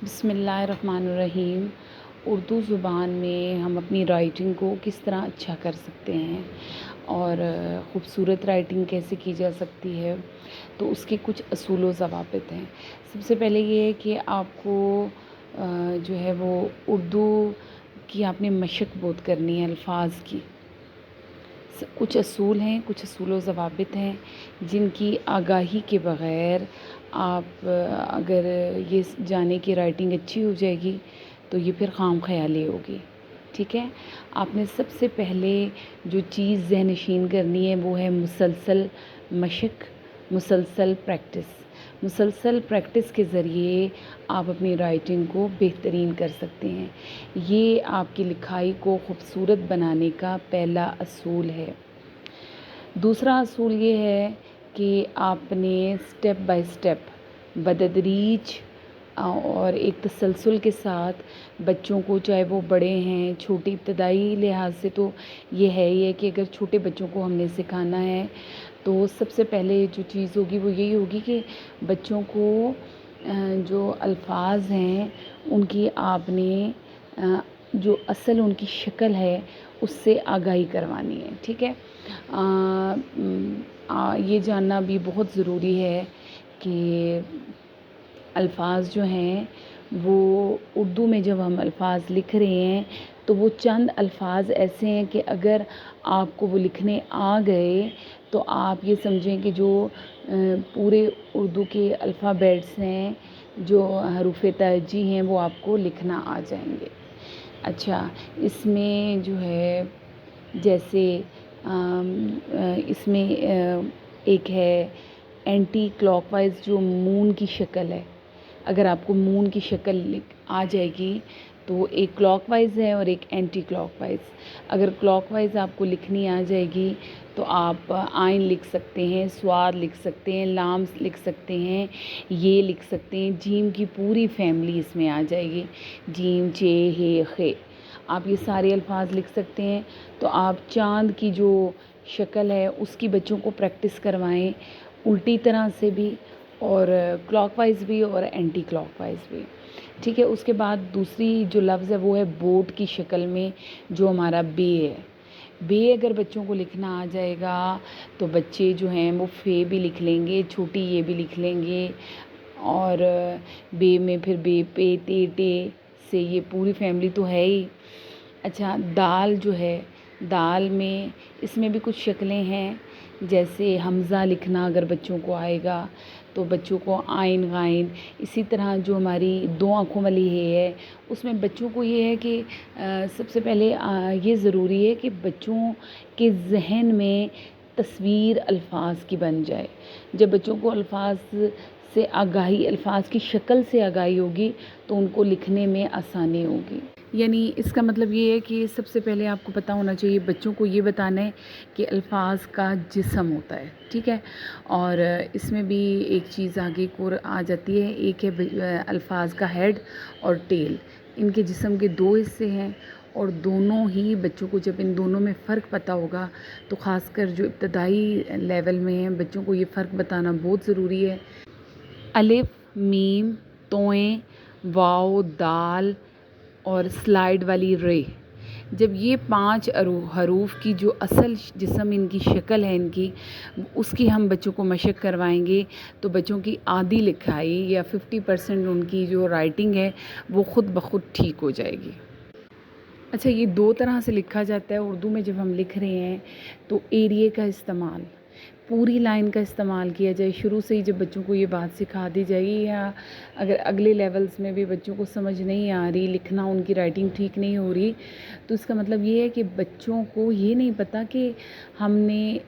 بسم اللہ الرحمن الرحیم۔ اردو زبان میں ہم اپنی رائٹنگ کو کس طرح اچھا کر سکتے ہیں اور خوبصورت رائٹنگ کیسے کی جا سکتی ہے، تو اس کے کچھ اصول و ضوابط ہیں۔ سب سے پہلے یہ ہے کہ آپ کو جو ہے وہ اردو کی آپ نے مشق بہت کرنی ہے الفاظ کی۔ کچھ اصول ہیں، کچھ اصول و ضوابط ہیں جن کی آگاہی کے بغیر آپ اگر یہ جانے کہ رائٹنگ اچھی ہو جائے گی تو یہ پھر خام خیالی ہوگی، ٹھیک ہے۔ آپ نے سب سے پہلے جو چیز ذہن نشین کرنی ہے وہ ہے مسلسل مشق، مسلسل پریکٹس۔ مسلسل پریکٹس کے ذریعے آپ اپنی رائٹنگ کو بہترین کر سکتے ہیں۔ یہ آپ کی لکھائی کو خوبصورت بنانے کا پہلا اصول ہے۔ دوسرا اصول یہ ہے کہ آپ نے سٹیپ بائی سٹیپ بتدریج اور ایک تسلسل کے ساتھ بچوں کو، چاہے وہ بڑے ہیں چھوٹے، ابتدائی لحاظ سے تو یہ ہے ہی ہے کہ اگر چھوٹے بچوں کو ہم نے سکھانا ہے تو سب سے پہلے جو چیز ہوگی وہ یہی ہوگی کہ بچوں کو جو الفاظ ہیں ان کی آپ نے جو اصل ان کی شکل ہے اس سے آگاہی کروانی ہے، ٹھیک ہے۔ یہ جاننا بھی بہت ضروری ہے کہ الفاظ جو ہیں وہ اردو میں جب ہم الفاظ لکھ رہے ہیں تو وہ چند الفاظ ایسے ہیں کہ اگر آپ کو وہ لکھنے آ گئے تو آپ یہ سمجھیں کہ جو پورے اردو کے الفابیٹس ہیں، جو حروف تہجی ہیں، وہ آپ کو لکھنا آ جائیں گے۔ اچھا، اس میں جو ہے جیسے اس میں ایک ہے اینٹی کلاک وائز جو مون کی شکل ہے۔ اگر آپ کو مون کی شکل آ جائے گی تو ایک کلاک وائز ہے اور ایک اینٹی کلاک وائز۔ اگر کلاک وائز آپ کو لکھنی آ جائے گی تو آپ آئن لکھ سکتے ہیں، سواد لکھ سکتے ہیں، لام لکھ سکتے ہیں، یہ لکھ سکتے ہیں۔ جیم کی پوری فیملی اس میں آ جائے گی، جیم، چے، ہے، خے، آپ یہ سارے الفاظ لکھ سکتے ہیں۔ تو آپ چاند کی جو شکل ہے اس کی بچوں کو پریکٹس کروائیں، الٹی طرح سے بھی اور کلاک وائز بھی اور اینٹی کلاک وائز بھی، ٹھیک ہے۔ اس کے بعد دوسری جو لفظ ہے وہ ہے بوٹ کی شکل میں جو ہمارا بے ہے۔ بے اگر بچوں کو لکھنا آ جائے گا تو بچے جو ہیں وہ فے بھی لکھ لیں گے، چھوٹی یہ بھی لکھ لیں گے، اور بے میں پھر بے، پے، تے، ٹے سے یہ پوری فیملی تو ہے ہی۔ اچھا، دال جو ہے، دال میں اس میں بھی کچھ شکلیں ہیں، جیسے حمزہ لکھنا اگر بچوں کو آئے گا تو بچوں کو آئن، غائن۔ اسی طرح جو ہماری دو آنکھوں والی ہے اس میں بچوں کو یہ ہے کہ سب سے پہلے یہ ضروری ہے کہ بچوں کے ذہن میں تصویر الفاظ کی بن جائے۔ جب بچوں کو الفاظ سے آگاہی، الفاظ کی شکل سے آگاہی ہوگی تو ان کو لکھنے میں آسانی ہوگی۔ یعنی اس کا مطلب یہ ہے کہ سب سے پہلے آپ کو پتہ ہونا چاہیے بچوں کو یہ بتانا ہے کہ الفاظ کا جسم ہوتا ہے، ٹھیک ہے۔ اور اس میں بھی ایک چیز آگے کو آ جاتی ہے، ایک ہے الفاظ کا ہیڈ اور ٹیل۔ ان کے جسم کے دو حصے ہیں اور دونوں ہی بچوں کو جب ان دونوں میں فرق پتہ ہوگا تو خاص کر جو ابتدائی لیول میں ہیں بچوں کو یہ فرق بتانا بہت ضروری ہے۔ الف، میم، توئیں، واو، دال اور سلائیڈ والی رے، جب یہ 5 حروف کی جو اصل جسم ان کی شکل ہے ان کی، اس کی ہم بچوں کو مشق کروائیں گے تو بچوں کی آدھی لکھائی یا 50% ان کی جو رائٹنگ ہے وہ خود بخود ٹھیک ہو جائے گی۔ اچھا، یہ 2 طرح سے لکھا جاتا ہے اردو میں جب ہم لکھ رہے ہیں تو ایریے کا استعمال، پوری لائن کا استعمال کیا جائے۔ شروع سے ہی جب بچوں کو یہ بات سکھا دی جائے گی، یا اگر اگلے لیولز میں بھی بچوں کو سمجھ نہیں آ رہی، لکھنا ان کی رائٹنگ ٹھیک نہیں ہو رہی، تو اس کا مطلب یہ ہے کہ بچوں کو یہ نہیں پتہ کہ ہم نے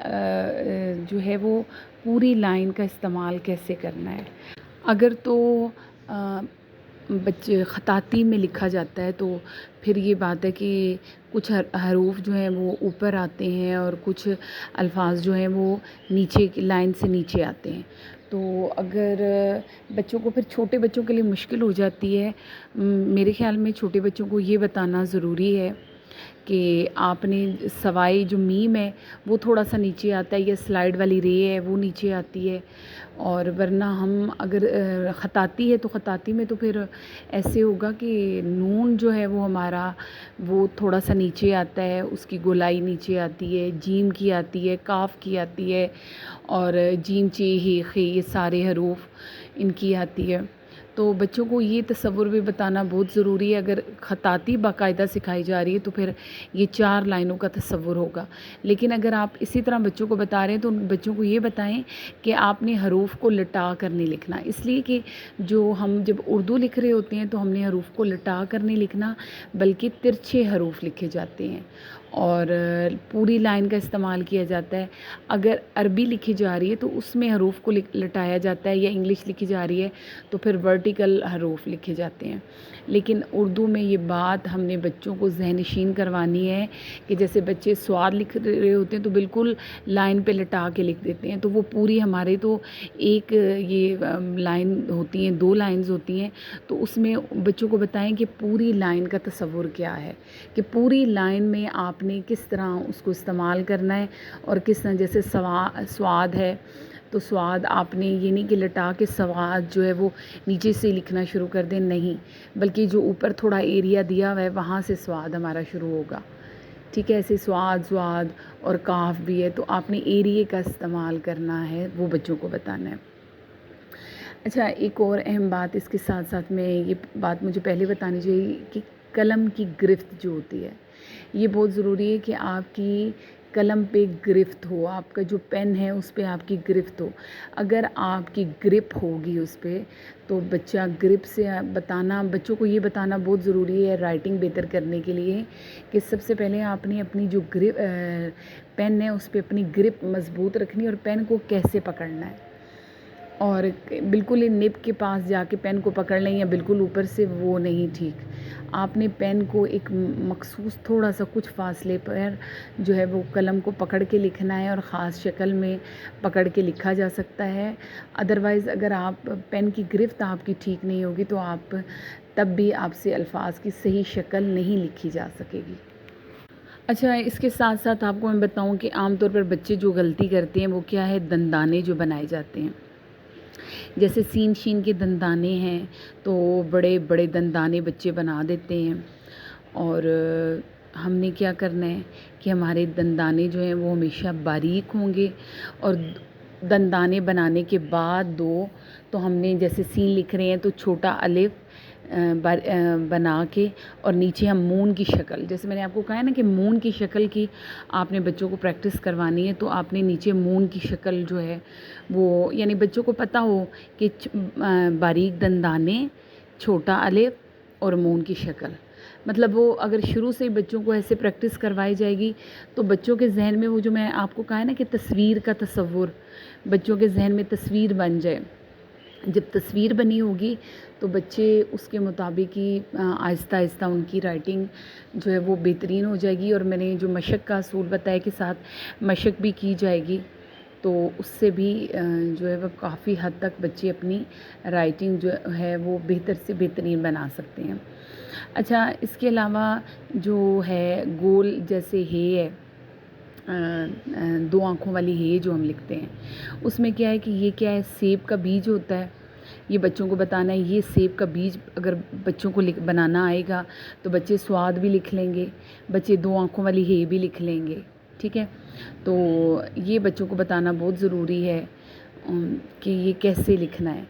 جو ہے وہ پوری لائن کا استعمال کیسے کرنا ہے۔ اگر تو بچے خطاطی میں لکھا جاتا ہے تو پھر یہ بات ہے کہ کچھ حروف جو ہیں وہ اوپر آتے ہیں اور کچھ الفاظ جو ہیں وہ نیچے کی لائن سے نیچے آتے ہیں، تو اگر بچوں کو پھر چھوٹے بچوں کے لیے مشکل ہو جاتی ہے۔ میرے خیال میں چھوٹے بچوں کو یہ بتانا ضروری ہے کہ آپ نے سوائے جو میم ہے وہ تھوڑا سا نیچے آتا ہے، یا سلائڈ والی رے ہے وہ نیچے آتی ہے، اور ورنہ ہم اگر خطاطی ہے تو خطاطی میں تو پھر ایسے ہوگا کہ نون جو ہے وہ ہمارا وہ تھوڑا سا نیچے آتا ہے، اس کی گولائی نیچے آتی ہے، جیم کی آتی ہے، کاف کی آتی ہے، اور جیم چے ہی خے یہ سارے حروف ان کی آتی ہے۔ تو بچوں کو یہ تصور بھی بتانا بہت ضروری ہے۔ اگر خطاطی باقاعدہ سکھائی جا رہی ہے تو پھر یہ 4 لائنوں کا تصور ہوگا، لیکن اگر آپ اسی طرح بچوں کو بتا رہے ہیں تو بچوں کو یہ بتائیں کہ آپ نے حروف کو لٹا کر نہیں لکھنا، اس لیے کہ جو ہم جب اردو لکھ رہے ہوتے ہیں تو ہم نے حروف کو لٹا کر نہیں لکھنا، بلکہ ترچھے حروف لکھے جاتے ہیں اور پوری لائن کا استعمال کیا جاتا ہے۔ اگر عربی لکھی جا رہی ہے تو اس میں حروف کو لٹایا جاتا ہے، یا انگلش لکھی جا رہی ہے تو پھر ورٹیکل حروف لکھے جاتے ہیں۔ لیکن اردو میں یہ بات ہم نے بچوں کو ذہن نشین کروانی ہے کہ جیسے بچے سواد لکھ رہے ہوتے ہیں تو بالکل لائن پہ لٹا کے لکھ دیتے ہیں، تو وہ پوری ہمارے تو ایک یہ لائن ہوتی ہیں، 2 لائنز ہوتی ہیں، تو اس میں بچوں کو بتائیں کہ پوری لائن کا تصور کیا ہے، کہ پوری لائن میں آپ نے کس طرح اس کو استعمال کرنا ہے، اور کس طرح جیسے سواد ہے تو سواد آپ نے یہ نہیں کہ لٹا کے سواد جو ہے وہ نیچے سے لکھنا شروع کر دیں، نہیں، بلکہ جو اوپر تھوڑا ایریا دیا ہوا ہے وہاں سے سواد ہمارا شروع ہوگا، ٹھیک ہے۔ ایسے سواد اور کاف بھی ہے، تو آپ نے ایریے کا استعمال کرنا ہے، وہ بچوں کو بتانا ہے۔ اچھا، ایک اور اہم بات اس کے ساتھ ساتھ میں یہ بات مجھے پہلے بتانی چاہیے کہ قلم کی گرفت جو ہوتی ہے یہ بہت ضروری ہے، کہ آپ کی قلم پہ گرفت ہو، آپ کا جو پین ہے اس پہ آپ کی گرفت ہو۔ اگر آپ کی گرپ ہوگی اس پہ تو بچہ گرپ سے بتانا، بچوں کو یہ بتانا بہت ضروری ہے رائٹنگ بہتر کرنے کے لیے، کہ سب سے پہلے آپ نے اپنی جو پین ہے اس پہ اپنی گرپ مضبوط رکھنی، اور پین کو کیسے پکڑنا ہے، اور بالکل ہی نب کے پاس جا کے پین کو پکڑ لیں یا بالکل اوپر سے، وہ نہیں ٹھیک۔ آپ نے پین کو ایک مخصوص تھوڑا سا کچھ فاصلے پر جو ہے وہ قلم کو پکڑ کے لکھنا ہے، اور خاص شکل میں پکڑ کے لکھا جا سکتا ہے۔ ادروائز اگر آپ پین کی گرفت آپ کی ٹھیک نہیں ہوگی تو تب بھی آپ سے الفاظ کی صحیح شکل نہیں لکھی جا سکے گی۔ اچھا، اس کے ساتھ ساتھ آپ کو میں بتاؤں کہ عام طور پر بچے جو غلطی کرتے ہیں وہ کیا ہے، دندانے جو بنائے جاتے ہیں، جیسے سین شین کے دندانے ہیں تو بڑے بڑے دندانے بچے بنا دیتے ہیں، اور ہم نے کیا کرنا ہے کہ ہمارے دندانے جو ہیں وہ ہمیشہ باریک ہوں گے، اور دندانے بنانے کے بعد تو ہم نے جیسے سین لکھ رہے ہیں تو چھوٹا الف بنا کے، اور نیچے ہم مون کی شکل، جیسے میں نے آپ کو کہا ہے نا کہ مون کی شکل کی آپ نے بچوں کو پریکٹس کروانی ہے، تو آپ نے نیچے مون کی شکل جو ہے وہ، یعنی بچوں کو پتہ ہو کہ باریک دندانے، چھوٹا الف اور مون کی شکل، مطلب وہ اگر شروع سے بچوں کو ایسے پریکٹس کروائی جائے گی تو بچوں کے ذہن میں وہ جو میں آپ کو کہا ہے نا کہ تصویر کا تصور، بچوں کے ذہن میں تصویر بن جائے، جب تصویر بنی ہوگی تو بچے اس کے مطابق ہی آہستہ آہستہ ان کی رائٹنگ جو ہے وہ بہترین ہو جائے گی، اور میں نے جو مشق کا اصول بتایا کہ ساتھ مشق بھی کی جائے گی، تو اس سے بھی جو ہے وہ کافی حد تک بچے اپنی رائٹنگ جو ہے وہ بہتر سے بہترین بنا سکتے ہیں۔ اچھا، اس کے علاوہ جو ہے گول جیسے ہے 2 آنکھوں والی ہے جو ہم لکھتے ہیں، اس میں کیا ہے کہ یہ کیا ہے، سیب کا بیج ہوتا ہے، یہ بچوں کو بتانا ہے، یہ سیب کا بیج اگر بچوں کو بنانا آئے گا تو بچے سواد بھی لکھ لیں گے، بچے 2 آنکھوں والی ہے بھی لکھ لیں گے، ٹھیک ہے۔ تو یہ بچوں کو بتانا بہت ضروری ہے کہ یہ کیسے لکھنا ہے،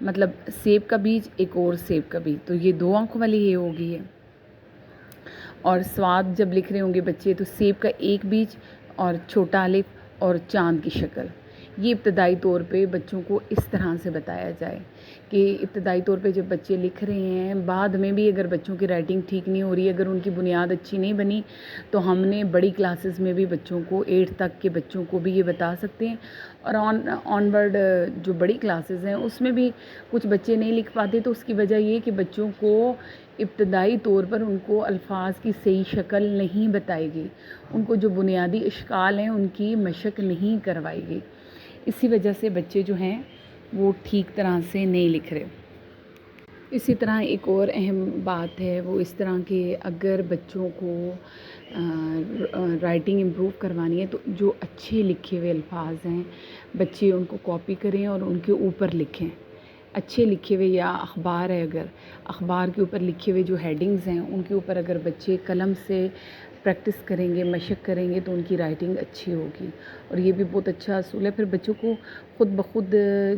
مطلب سیب کا بیج ایک اور سیب کا بیج، تو یہ 2 آنکھوں والی ہے ہوگی ہے، اور سواد جب لکھ رہے ہوں گے بچے تو سیب کا ایک بیج اور چھوٹا الف اور چاند کی شکل، یہ ابتدائی طور پہ بچوں کو اس طرح سے بتایا جائے کہ ابتدائی طور پہ جب بچے لکھ رہے ہیں، بعد میں بھی اگر بچوں کی رائٹنگ ٹھیک نہیں ہو رہی ہے، اگر ان کی بنیاد اچھی نہیں بنی تو ہم نے بڑی کلاسز میں بھی بچوں کو 8 تک کے بچوں کو بھی یہ بتا سکتے ہیں، اور آن ورڈ جو بڑی کلاسز ہیں اس میں بھی کچھ بچے نہیں لکھ پاتے، تو اس کی وجہ یہ کہ بچوں کو ابتدائی طور پر ان کو الفاظ کی صحیح شکل نہیں بتائے گی، ان کو جو بنیادی اشکال ہیں ان کی مشق نہیں کروائی گی، اسی وجہ سے بچے جو ہیں وہ ٹھیک طرح سے نہیں لکھ رہے۔ اسی طرح ایک اور اہم بات ہے وہ اس طرح کہ اگر بچوں کو رائٹنگ امپروو کروانی ہے تو جو اچھے لکھے ہوئے الفاظ ہیں بچے ان کو کاپی کریں اور ان کے اوپر لکھیں. اچھے لکھے ہوئے یا اخبار ہے اگر اخبار کے اوپر لکھے ہوئے جو ہیڈنگز ہیں ان کے اوپر اگر بچے قلم سے پریکٹس کریں گے مشق کریں گے تو ان کی رائٹنگ اچھی ہوگی. اور یہ بھی بہت اچھا اصول ہے. پھر بچوں کو خود بخود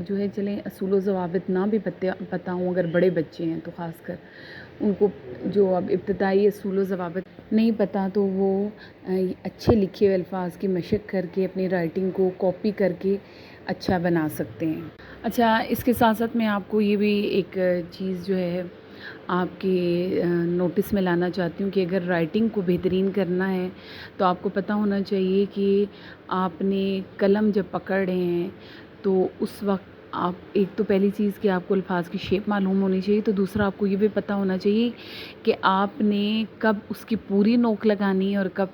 جو ہے چلیں اصول و ضوابط نہ بھی پتہ ہوں اگر بڑے بچے ہیں تو خاص کر ان کو جو اب ابتدائی اصول و ضوابط نہیں پتہ تو وہ اچھے لکھے ہوئے الفاظ کی مشق کر کے اپنی رائٹنگ کو کاپی کر کے اچھا بنا سکتے ہیں. اچھا اس کے ساتھ ساتھ میں آپ کو یہ بھی ایک چیز جو ہے آپ کے نوٹس میں لانا چاہتی ہوں کہ اگر رائٹنگ کو بہترین کرنا ہے تو آپ کو پتہ ہونا چاہیے کہ آپ نے قلم جب پکڑ رہے ہیں تو اس وقت آپ ایک تو پہلی چیز کہ آپ کو الفاظ کی شیپ معلوم ہونی چاہیے تو دوسرا آپ کو یہ بھی پتہ ہونا چاہیے کہ آپ نے کب اس کی پوری نوک لگانی ہے اور کب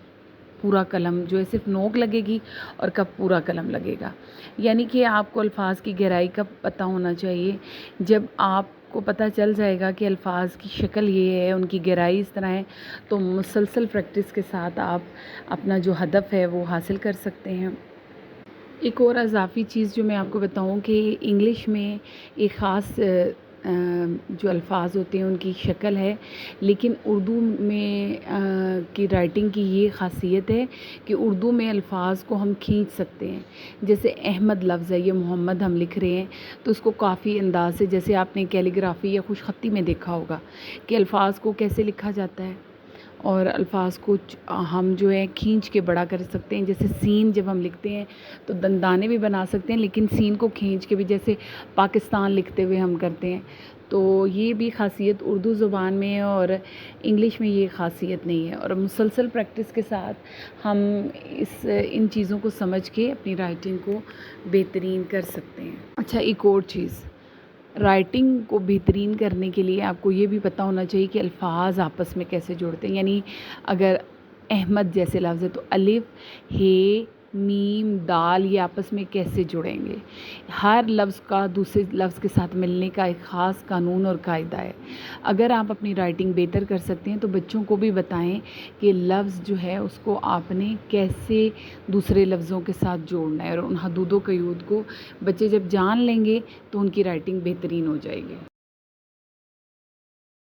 پورا قلم جو ہے صرف نوک لگے گی اور کب پورا قلم لگے گا. یعنی کہ آپ کو الفاظ کی گہرائی کا پتہ ہونا چاہیے. جب آپ کو پتہ چل جائے گا کہ الفاظ کی شکل یہ ہے ان کی گہرائی اس طرح ہے تو مسلسل پریکٹس کے ساتھ آپ اپنا جو ہدف ہے وہ حاصل کر سکتے ہیں. ایک اور اضافی چیز جو میں آپ کو بتاؤں کہ انگلش میں ایک خاص جو الفاظ ہوتے ہیں ان کی شکل ہے لیکن اردو میں کی رائٹنگ کی یہ خاصیت ہے کہ اردو میں الفاظ کو ہم کھینچ سکتے ہیں. جیسے احمد لفظ ہے یہ محمد ہم لکھ رہے ہیں تو اس کو کافی انداز سے جیسے آپ نے کیلیگرافی یا خوش خطی میں دیکھا ہوگا کہ الفاظ کو کیسے لکھا جاتا ہے اور الفاظ کو ہم جو ہے کھینچ کے بڑا کر سکتے ہیں. جیسے سین جب ہم لکھتے ہیں تو دندانے بھی بنا سکتے ہیں لیکن سین کو کھینچ کے بھی جیسے پاکستان لکھتے ہوئے ہم کرتے ہیں تو یہ بھی خاصیت اردو زبان میں ہے اور انگلش میں یہ خاصیت نہیں ہے. اور مسلسل پریکٹس کے ساتھ ہم ان چیزوں کو سمجھ کے اپنی رائٹنگ کو بہترین کر سکتے ہیں. اچھا ایک اور چیز رائٹنگ کو بہترین کرنے کے لیے آپ کو یہ بھی پتہ ہونا چاہیے کہ الفاظ آپس میں کیسے جوڑتے ہیں. یعنی اگر احمد جیسے لفظ ہے تو الف ہے میم دال یہ آپس میں کیسے جڑیں گے. ہر لفظ کا دوسرے لفظ کے ساتھ ملنے کا ایک خاص قانون اور قاعدہ ہے. اگر آپ اپنی رائٹنگ بہتر کر سکتے ہیں تو بچوں کو بھی بتائیں کہ لفظ جو ہے اس کو آپ نے کیسے دوسرے لفظوں کے ساتھ جوڑنا ہے اور ان حدود و قیود کو بچے جب جان لیں گے تو ان کی رائٹنگ بہترین ہو جائے گی.